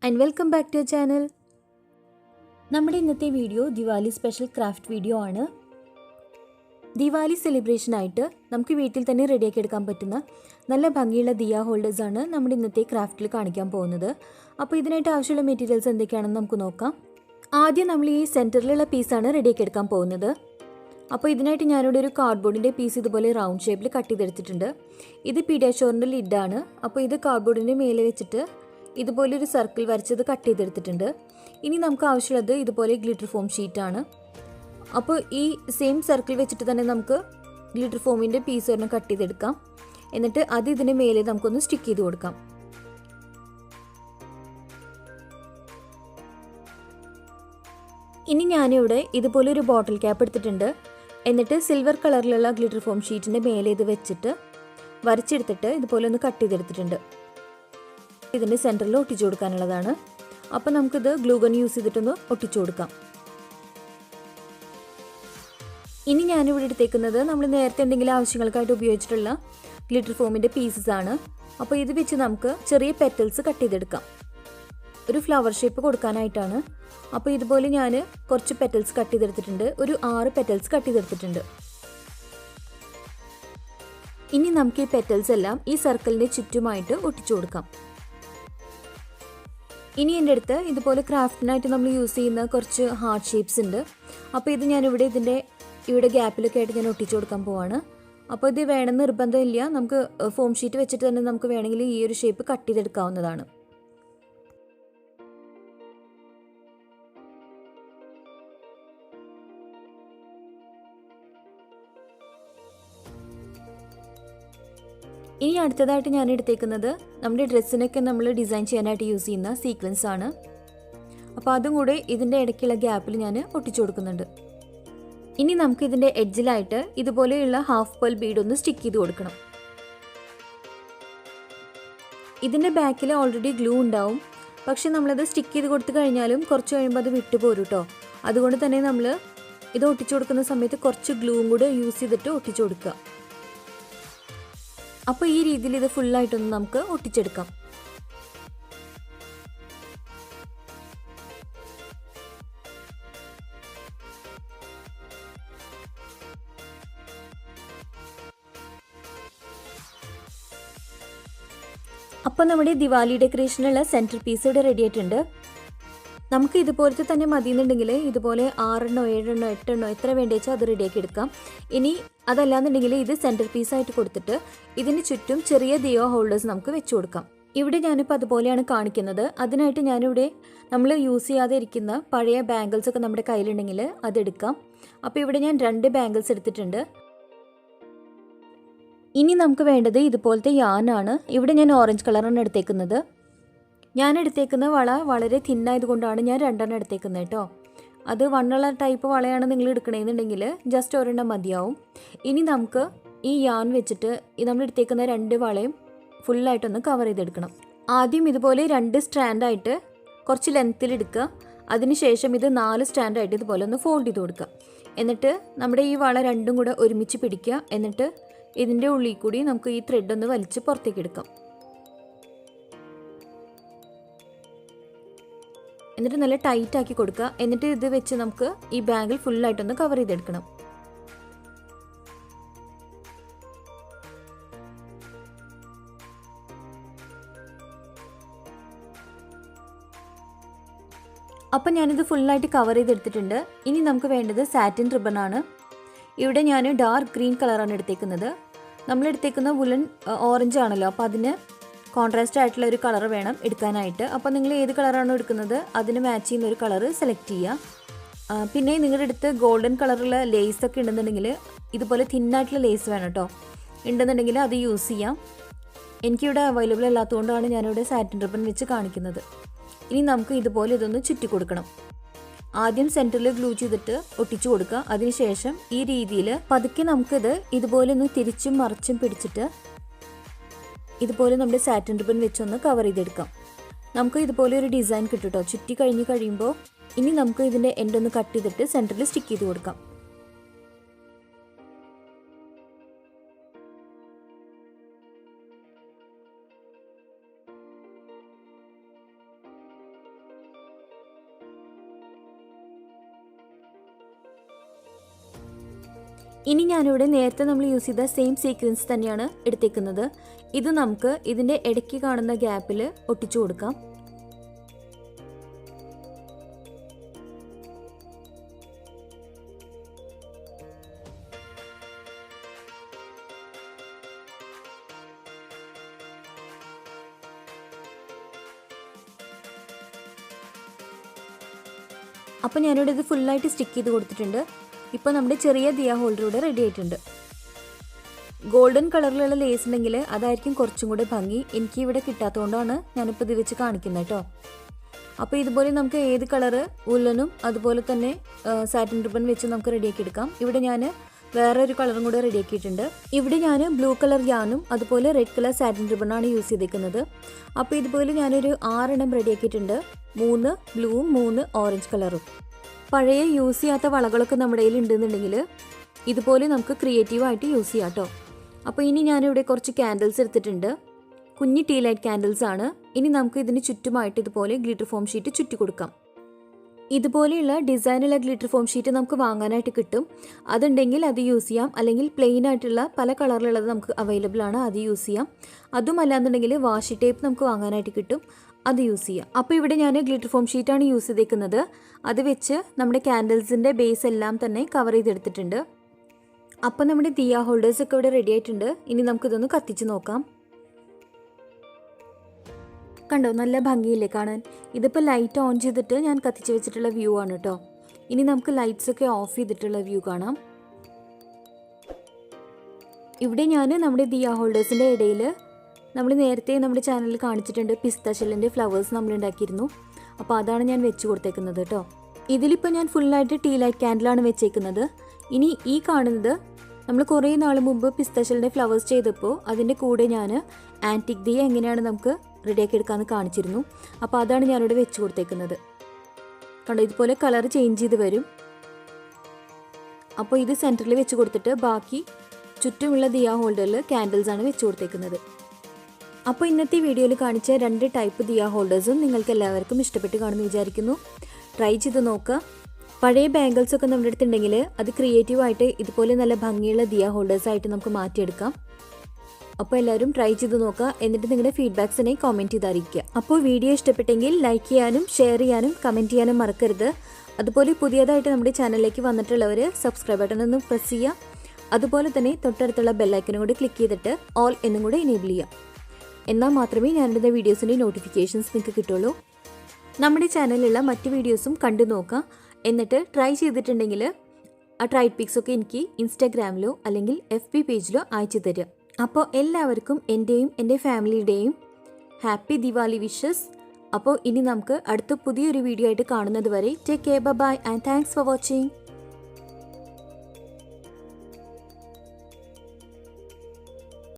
and welcome back to our channel. നമ്മുടെ ഇന്നത്തെ video Diwali special craft video ആണ്. Diwali celebration ആയിട്ട് നമുക്ക് വീട്ടിൽ തന്നെ റെഡിയാക്കി എടുക്കാൻ പറ്റുന്ന നല്ല ഭംഗിയുള്ള ദിയ ഹോൾഡേഴ്സ് ആണ് നമ്മുടെ ഇന്നത്തെ ക്രാഫ്റ്റിൽ കാണിക്കാൻ പോകുന്നത്. അപ്പോൾ ഇതിനായിട്ട് ആവശ്യമുള്ള മെറ്റീരിയൽസ് എന്തൊക്കെയാണെന്ന് നമുക്ക് നോക്കാം. ആദ്യം നമ്മൾ ഈ സെൻറ്ററിലുള്ള പീസാണ് റെഡിയാക്കി എടുക്കാൻ പോകുന്നത്. അപ്പോൾ ഇതിനായിട്ട് ഞാനിവിടെ ഒരു കാർഡ്ബോർഡിൻ്റെ പീസ് ഇതുപോലെ റൗണ്ട് ഷേപ്പിൽ കട്ട് ചെയ്തെടുത്തിട്ടുണ്ട്. ഇത് പീഡിയാഷോറിൻ്റെ ലിഡാണ്. അപ്പോൾ ഇത് കാർഡ്ബോർഡിൻ്റെ മേലെ വെച്ചിട്ട് ഇതുപോലെ ഒരു സർക്കിൾ വരച്ചത് കട്ട് ചെയ്തെടുത്തിട്ടുണ്ട്. ഇനി നമുക്ക് ആവശ്യമുള്ളത് ഇതുപോലെ ഗ്ലിറ്റർ ഫോം ഷീറ്റാണ്. അപ്പോൾ ഈ സെയിം സർക്കിൾ വെച്ചിട്ട് തന്നെ നമുക്ക് ഗ്ലിറ്റർ ഫോമിൻ്റെ പീസ് ഒരെണ്ണം കട്ട് ചെയ്തെടുക്കാം. എന്നിട്ട് അത് ഇതിന് മേലെ നമുക്കൊന്ന് സ്റ്റിക്ക് ചെയ്ത് കൊടുക്കാം. ഇനി ഞാനിവിടെ ഇതുപോലെ ഒരു ബോട്ടിൽ ക്യാപ്പ് എടുത്തിട്ടുണ്ട്. എന്നിട്ട് സിൽവർ കളറിലുള്ള ഗ്ലിറ്റർ ഫോം ഷീറ്റിൻ്റെ മേലെ ഇത് വെച്ചിട്ട് വരച്ചെടുത്തിട്ട് ഇതുപോലെ ഒന്ന് കട്ട് ചെയ്തെടുത്തിട്ടുണ്ട്. ഇതിൻ്റെ സെൻറ്ററിൽ ഒട്ടിച്ചു കൊടുക്കാനുള്ളതാണ്. അപ്പോൾ നമുക്കിത് ഗ്ലൂ ഗൺ യൂസ് ചെയ്തിട്ടൊന്ന് ഒട്ടിച്ചു കൊടുക്കാം. ഇനി ഞാനിവിടെ എടുത്തേക്കുന്നത് നമ്മൾ നേരത്തെ എന്തെങ്കിലും ആവശ്യങ്ങൾക്കായിട്ട് ഉപയോഗിച്ചിട്ടുള്ള ഗ്ലിറ്റർ ഫോമിൻ്റെ പീസസ് ആണ്. അപ്പോൾ ഇത് വെച്ച് നമുക്ക് ചെറിയ പെറ്റൽസ് കട്ട് ചെയ്തെടുക്കാം. ഒരു ഫ്ലവർ ഷേപ്പ് കൊടുക്കാനായിട്ടാണ്. അപ്പോൾ ഇതുപോലെ ഞാൻ കുറച്ച് പെറ്റൽസ് കട്ട് ചെയ്തെടുത്തിട്ടുണ്ട്. ഒരു 6 പെറ്റൽസ് കട്ട് ചെയ്തെടുത്തിട്ടുണ്ട്. ഇനി നമുക്ക് ഈ പെറ്റൽസ് എല്ലാം ഈ സർക്കിളിൻ്റെ ചുറ്റുമായിട്ട് ഒട്ടിച്ചു കൊടുക്കാം. ഇനി എൻ്റെ അടുത്ത് ഇതുപോലെ ക്രാഫ്റ്റിനായിട്ട് നമ്മൾ യൂസ് ചെയ്യുന്ന കുറച്ച് ഹാർട്ട് ഷേപ്സ് ഉണ്ട്. അപ്പോൾ ഇത് ഞാനിവിടെ ഇവിടെ ഗ്യാപ്പിലൊക്കെ ആയിട്ട് ഞാൻ ഒട്ടിച്ചു കൊടുക്കാൻ പോവാണ്. അപ്പോൾ ഇത് വേണമെന്ന് നിർബന്ധമില്ല. നമുക്ക് ഫോം ഷീറ്റ് വെച്ചിട്ട് തന്നെ നമുക്ക് വേണമെങ്കിൽ ഈ ഒരു ഷേപ്പ് കട്ട് ചെയ്തെടുക്കാവുന്നതാണ്. ഇനി അടുത്തതായിട്ട് ഞാൻ എടുത്തേക്കുന്നത് നമ്മുടെ ഡ്രസ്സിനൊക്കെ നമ്മൾ ഡിസൈൻ ചെയ്യാനായിട്ട് യൂസ് ചെയ്യുന്ന സീക്വൻസ് ആണ്. അപ്പോൾ അതും കൂടെ ഇതിൻ്റെ ഇടയ്ക്കുള്ള ഗ്യാപ്പിൽ ഞാൻ ഒട്ടിച്ചു കൊടുക്കുന്നുണ്ട്. ഇനി നമുക്ക് ഇതിൻ്റെ എഡ്ജിലായിട്ട് ഇതുപോലെയുള്ള ഹാഫ് പേൾ ബീഡ് ഒന്ന് സ്റ്റിക്ക് ചെയ്ത് കൊടുക്കണം. ഇതിൻ്റെ ബാക്കിൽ ഓൾറെഡി ഗ്ലൂ ഉണ്ടാവും. പക്ഷെ നമ്മളത് സ്റ്റിക്ക് ചെയ്ത് കൊടുത്തു കഴിഞ്ഞാലും കുറച്ച് കഴിയുമ്പോൾ അത് വിട്ടുപോരും കേട്ടോ. അതുകൊണ്ട് തന്നെ നമ്മൾ ഇത് ഒട്ടിച്ചു കൊടുക്കുന്ന സമയത്ത് കുറച്ച് ഗ്ലൂവും കൂടെ യൂസ് ചെയ്തിട്ട് ഒട്ടിച്ചു കൊടുക്കുക. അപ്പോൾ ഈ രീതിയിൽ ഇത് ഫുള്ളായിട്ടൊന്ന് നമുക്ക് ഒട്ടിച്ചെടുക്കാം. അപ്പോൾ നമ്മുടെ ദിവാലി ഡെക്കറേഷനുള്ള സെൻറ്റർ പീസ് ഇവിടെ റെഡി ആയിട്ടുണ്ട്. നമുക്ക് ഇതുപോലത്തെ തന്നെ മതിയെന്നുണ്ടെങ്കിൽ ഇതുപോലെ 6 7 8 എത്ര വേണ്ടിവെച്ചാൽ അത് റെഡിയാക്കി എടുക്കാം. ഇനി അതല്ലാന്നുണ്ടെങ്കിൽ ഇത് സെൻറ്റർ പീസായിട്ട് കൊടുത്തിട്ട് ഇതിന് ചുറ്റും ചെറിയ ദിയ ഹോൾഡേഴ്സ് നമുക്ക് വെച്ച് കൊടുക്കാം. ഇവിടെ ഞാനിപ്പോൾ അതുപോലെയാണ് കാണിക്കുന്നത്. അതിനായിട്ട് ഞാനിവിടെ നമ്മൾ യൂസ് ചെയ്യാതെ ഇരിക്കുന്ന പഴയ ബാംഗിൾസ് ഒക്കെ നമ്മുടെ കയ്യിലുണ്ടെങ്കിൽ അതെടുക്കാം. അപ്പോൾ ഇവിടെ ഞാൻ 2 ബാംഗിൾസ് എടുത്തിട്ടുണ്ട്. ഇനി നമുക്ക് വേണ്ടത് ഇതുപോലത്തെ യാനാണ്. ഇവിടെ ഞാൻ ഓറഞ്ച് കളറാണ് എടുത്തേക്കുന്നത്. ഞാൻ എടുത്തേക്കുന്ന വള വളരെ തിന്നായതുകൊണ്ടാണ് ഞാൻ 2 എടുത്തേക്കുന്നത് കേട്ടോ. അത് വണ്ണുള്ള ടൈപ്പ് വളയാണ് നിങ്ങൾ എടുക്കണമെന്നുണ്ടെങ്കിൽ ജസ്റ്റ് ഒരെണ്ണം മതിയാവും. ഇനി നമുക്ക് ഈ യാൻ വെച്ചിട്ട് നമ്മൾ എടുത്തേക്കുന്ന 2 വളയും ഫുള്ളായിട്ടൊന്ന് കവർ ചെയ്തെടുക്കണം. ആദ്യം ഇതുപോലെ 2 സ്റ്റാൻഡായിട്ട് കുറച്ച് ലെങ്ത്തിൽ എടുക്കുക. അതിനുശേഷം ഇത് 4 സ്റ്റാൻഡായിട്ട് ഇതുപോലെ ഒന്ന് ഫോൾഡ് ചെയ്ത് കൊടുക്കുക. എന്നിട്ട് നമ്മുടെ ഈ വള രണ്ടും കൂടെ ഒരുമിച്ച് പിടിക്കുക. എന്നിട്ട് ഇതിൻ്റെ ഉള്ളിൽ കൂടി നമുക്ക് ഈ ത്രെഡ് ഒന്ന് വലിച്ച് പുറത്തേക്ക് എടുക്കാം. എന്നിട്ട് നല്ല ടൈറ്റ് ആക്കി കൊടുക്കുക. എന്നിട്ട് ഇത് വെച്ച് നമുക്ക് ഈ ബാഗിൽ ഫുള്ളായിട്ടൊന്ന് കവർ ചെയ്തെടുക്കണം. അപ്പം ഞാനിത് ഫുള്ളായിട്ട് കവർ ചെയ്തെടുത്തിട്ടുണ്ട്. ഇനി നമുക്ക് വേണ്ടത് സാറ്റിൻ റിബൺ ആണ്. ഇവിടെ ഞാൻ ഡാർക്ക് ഗ്രീൻ കളറാണ് എടുത്തേക്കുന്നത്. നമ്മൾ എടുത്തേക്കുന്ന വുളൻ ഓറഞ്ച് ആണല്ലോ. അപ്പോൾ അതിന് കോൺട്രാസ്റ്റ് ആയിട്ടുള്ള ഒരു കളർ വേണം എടുക്കാനായിട്ട്. അപ്പോൾ നിങ്ങൾ ഏത് കളറാണോ എടുക്കുന്നത് അതിന് മാച്ച് ചെയ്യുന്ന ഒരു കളർ സെലക്ട് ചെയ്യുക. പിന്നെ നിങ്ങളുടെ അടുത്ത് ഗോൾഡൻ കളറുള്ള ലേസൊക്കെ ഉണ്ടെന്നുണ്ടെങ്കിൽ ഇതുപോലെ തിന്നായിട്ടുള്ള ലേസ് വേണം കേട്ടോ. ഉണ്ടെന്നുണ്ടെങ്കിൽ അത് യൂസ് ചെയ്യാം. എനിക്കിവിടെ അവൈലബിൾ അല്ലാത്തതുകൊണ്ടാണ് ഞാനിവിടെ സാറ്റിൻ റിബൺ വെച്ച് കാണിക്കുന്നത്. ഇനി നമുക്ക് ഇതുപോലെ ഇതൊന്ന് ചുറ്റി കൊടുക്കണം. ആദ്യം സെൻറ്ററിൽ ഗ്ലൂ ചെയ്തിട്ട് ഒട്ടിച്ചു കൊടുക്കുക. അതിനുശേഷം ഈ രീതിയിൽ പതുക്കെ നമുക്കിത് ഇതുപോലെ ഒന്ന് തിരിച്ചും മറിച്ചും പിടിച്ചിട്ട് ഇതുപോലെ നമ്മുടെ സാറ്റിൻ റിബൺ വെച്ചൊന്ന് കവർ ചെയ്തെടുക്കാം. നമുക്ക് ഇതുപോലെ ഒരു ഡിസൈൻ കിട്ടും കേട്ടോ. ചുറ്റി കഴിയുമ്പോൾ ഇനി നമുക്ക് ഇതിൻ്റെ എൻഡൊന്ന് കട്ട് ചെയ്തിട്ട് സെൻറ്ററിൽ സ്റ്റിക്ക് ചെയ്ത് കൊടുക്കാം. ഇനി ഞാനിവിടെ നേരത്തെ നമ്മൾ യൂസ് ചെയ്ത സെയിം സീക്വൻസ് തന്നെയാണ് എടുത്തേക്കുന്നത്. ഇത് നമുക്ക് ഇതിൻ്റെ ഇടയ്ക്ക് കാണുന്ന ഗ്യാപ്പിൽ ഒട്ടിച്ചു കൊടുക്കാം. അപ്പോൾ ഞാനിവിടെ ഇത് ഫുള്ളായിട്ട് സ്റ്റിക്ക് ചെയ്ത് കൊടുത്തിട്ടുണ്ട്. ഇപ്പോൾ നമ്മുടെ ചെറിയ ദിയ ഹോൾഡർ ഇവിടെ റെഡി ആയിട്ടുണ്ട്. ഗോൾഡൻ കളറിലുള്ള ലേസ് ഉണ്ടെങ്കിൽ അതായിരിക്കും കുറച്ചും കൂടെ ഭംഗി. എനിക്ക് ഇവിടെ കിട്ടാത്തതുകൊണ്ടാണ് ഞാനിപ്പോൾ ഇത് വെച്ച് കാണിക്കുന്നത് കേട്ടോ. അപ്പോൾ ഇതുപോലെ നമുക്ക് ഏത് കളറ് ഉല്ലനും അതുപോലെ തന്നെ സാറ്റിൻ റിബൺ വെച്ച് നമുക്ക് റെഡിയാക്കി എടുക്കാം. ഇവിടെ ഞാൻ വേറെ ഒരു കളറും കൂടെ റെഡിയാക്കിയിട്ടുണ്ട്. ഇവിടെ ഞാൻ ബ്ലൂ കളർ യാനും അതുപോലെ റെഡ് കളർ സാറ്റിൻ റിബണാണ് യൂസ് ചെയ്തേക്കുന്നത്. അപ്പോൾ ഇതുപോലെ ഞാനൊരു 6 എണ്ണം റെഡിയാക്കിയിട്ടുണ്ട്. 3 ബ്ലൂവും 3 ഓറഞ്ച് കളറും. പഴയ യൂസ് ചെയ്യാത്ത വളകളൊക്കെ നമ്മുടെ കയ്യിൽ ഉണ്ടെന്നുണ്ടെങ്കിൽ ഇതുപോലെ നമുക്ക് ക്രിയേറ്റീവായിട്ട് യൂസ് ചെയ്യാം കേട്ടോ. അപ്പോൾ ഇനി ഞാനിവിടെ കുറച്ച് ക്യാൻഡിൽസ് എടുത്തിട്ടുണ്ട്. കുഞ്ഞി ടീ ലൈറ്റ് ക്യാൻഡിൽസ് ആണ്. ഇനി നമുക്ക് ഇതിന് ചുറ്റുമായിട്ട് ഇതുപോലെ ഗ്ലിറ്റർ ഫോം ഷീറ്റ് ചുറ്റി കൊടുക്കാം. ഇതുപോലെയുള്ള ഡിസൈനുള്ള ഗ്ലിറ്റർ ഫോം ഷീറ്റ് നമുക്ക് വാങ്ങാനായിട്ട് കിട്ടും. അതുണ്ടെങ്കിൽ അത് യൂസ് ചെയ്യാം. അല്ലെങ്കിൽ പ്ലെയിൻ ആയിട്ടുള്ള പല കളറിലുള്ളത് നമുക്ക് അവൈലബിൾ ആണ്, അത് യൂസ് ചെയ്യാം. അതും അല്ലാന്നുണ്ടെങ്കിൽ വാഷി ടേപ്പ് നമുക്ക് വാങ്ങാനായിട്ട് കിട്ടും, അത് യൂസ് ചെയ്യാം. അപ്പോൾ ഇവിടെ ഞാൻ ഗ്ലിറ്റർ ഫോം ഷീറ്റാണ് യൂസ് ചെയ്തേക്കുന്നത്. അത് വെച്ച് നമ്മുടെ ക്യാൻഡിൽസിൻ്റെ ബേസ് എല്ലാം തന്നെ കവർ ചെയ്തെടുത്തിട്ടുണ്ട്. അപ്പോൾ നമ്മുടെ ദിയ ഹോൾഡേഴ്സ് ഒക്കെ ഇവിടെ റെഡി ആയിട്ടുണ്ട്. ഇനി നമുക്കിതൊന്ന് കത്തിച്ച് നോക്കാം. കണ്ടോ, നല്ല ഭംഗിയില്ലേ കാണാൻ. ഇതിപ്പോൾ ലൈറ്റ് ഓൺ ചെയ്തിട്ട് ഞാൻ കത്തിച്ച് വെച്ചിട്ടുള്ള വ്യൂ ആണ് കേട്ടോ. ഇനി നമുക്ക് ലൈറ്റ്സ് ഒക്കെ ഓഫ് ചെയ്തിട്ടുള്ള വ്യൂ കാണാം. ഇവിടെ ഞാൻ നമ്മുടെ ദിയ ഹോൾഡേഴ്സിൻ്റെ ഇടയിൽ നമ്മൾ നേരത്തെ നമ്മുടെ ചാനലിൽ കാണിച്ചിട്ടുണ്ട് പിസ്ത ഷെല്ലിൻ്റെ ഫ്ലവേഴ്സ് നമ്മൾ ഉണ്ടാക്കിയിരുന്നു. അപ്പോൾ അതാണ് ഞാൻ വെച്ച് കൊടുത്തേക്കുന്നത് കേട്ടോ. ഇതിലിപ്പോൾ ഞാൻ ഫുള്ളായിട്ട് ടീ ലൈറ്റ് ക്യാൻഡിലാണ് വെച്ചേക്കുന്നത്. ഇനി ഈ കാണുന്നത് നമ്മൾ കുറേ നാൾ മുമ്പ് പിസ്ത ഷെല്ലിൻ്റെ ഫ്ലവേഴ്സ് ചെയ്തപ്പോൾ അതിൻ്റെ കൂടെ ഞാൻ ആൻറ്റിക് ദിയ എങ്ങനെയാണ് നമുക്ക് റെഡിയാക്കി എടുക്കാമെന്ന് കാണിച്ചിരുന്നു. അപ്പോൾ അതാണ് ഞാനിവിടെ വെച്ച് കൊടുത്തേക്കുന്നത്. കണ്ടോ, ഇതുപോലെ കളർ ചേഞ്ച് ചെയ്ത് വരും. അപ്പോൾ ഇത് സെൻറ്ററിൽ വെച്ച് കൊടുത്തിട്ട് ബാക്കി ചുറ്റുമുള്ള ദിയ ഹോൾഡറിൽ ക്യാൻഡിൽസ് ആണ് വെച്ച് കൊടുത്തേക്കുന്നത്. അപ്പോൾ ഇന്നത്തെ വീഡിയോയിൽ കാണിച്ച 2 ടൈപ്പ് ദിയ ഹോൾഡേഴ്സും നിങ്ങൾക്ക് എല്ലാവർക്കും ഇഷ്ടപ്പെട്ട് കാണുമെന്ന് വിചാരിക്കുന്നു. ട്രൈ ചെയ്ത് നോക്കുക. പഴയ ബാംഗിൾസൊക്കെ നമ്മുടെ അടുത്തുണ്ടെങ്കിൽ അത് ക്രിയേറ്റീവായിട്ട് ഇതുപോലെ നല്ല ഭംഗിയുള്ള ദിയ ഹോൾഡേഴ്സായിട്ട് നമുക്ക് മാറ്റിയെടുക്കാം. അപ്പോൾ എല്ലാവരും ട്രൈ ചെയ്ത് നോക്കുക. എന്നിട്ട് നിങ്ങളുടെ ഫീഡ്ബാക്സിനെ കമൻറ്റ് ചെയ്ത് അറിയിക്കുക. അപ്പോൾ വീഡിയോ ഇഷ്ടപ്പെട്ടെങ്കിൽ ലൈക്ക് ചെയ്യാനും ഷെയർ ചെയ്യാനും കമൻറ്റ് ചെയ്യാനും മറക്കരുത്. അതുപോലെ പുതിയതായിട്ട് നമ്മുടെ ചാനലിലേക്ക് വന്നിട്ടുള്ളവർ സബ്സ്ക്രൈബ് ബട്ടൺ ഒന്ന് പ്രസ് ചെയ്യുക. അതുപോലെ തന്നെ തൊട്ടടുത്തുള്ള ബെല്ലൈക്കനും കൂടി ക്ലിക്ക് ചെയ്തിട്ട് ഓൾ എന്നും കൂടെ എനേബിൾ ചെയ്യുക. എന്നാൽ മാത്രമേ ഞാനിടുന്ന വീഡിയോസിൻ്റെ നോട്ടിഫിക്കേഷൻസ് നിങ്ങൾക്ക് കിട്ടുള്ളൂ. നമ്മുടെ ചാനലിലുള്ള മറ്റ് വീഡിയോസും കണ്ടു നോക്കാം. എന്നിട്ട് ട്രൈ ചെയ്തിട്ടുണ്ടെങ്കിൽ ആ ട്രൈഡ് പിക്സൊക്കെ എനിക്ക് ഇൻസ്റ്റാഗ്രാമിലോ അല്ലെങ്കിൽ FB പേജിലോ അയച്ചു തരിക. അപ്പോൾ എല്ലാവർക്കും എൻ്റെയും എൻ്റെ ഫാമിലിയുടെയും ഹാപ്പി ദിവാലി വിഷസ്. അപ്പോൾ ഇനി നമുക്ക് അടുത്ത പുതിയൊരു വീഡിയോ ആയിട്ട് കാണുന്നത് വരെ take care, bye and thanks for watching.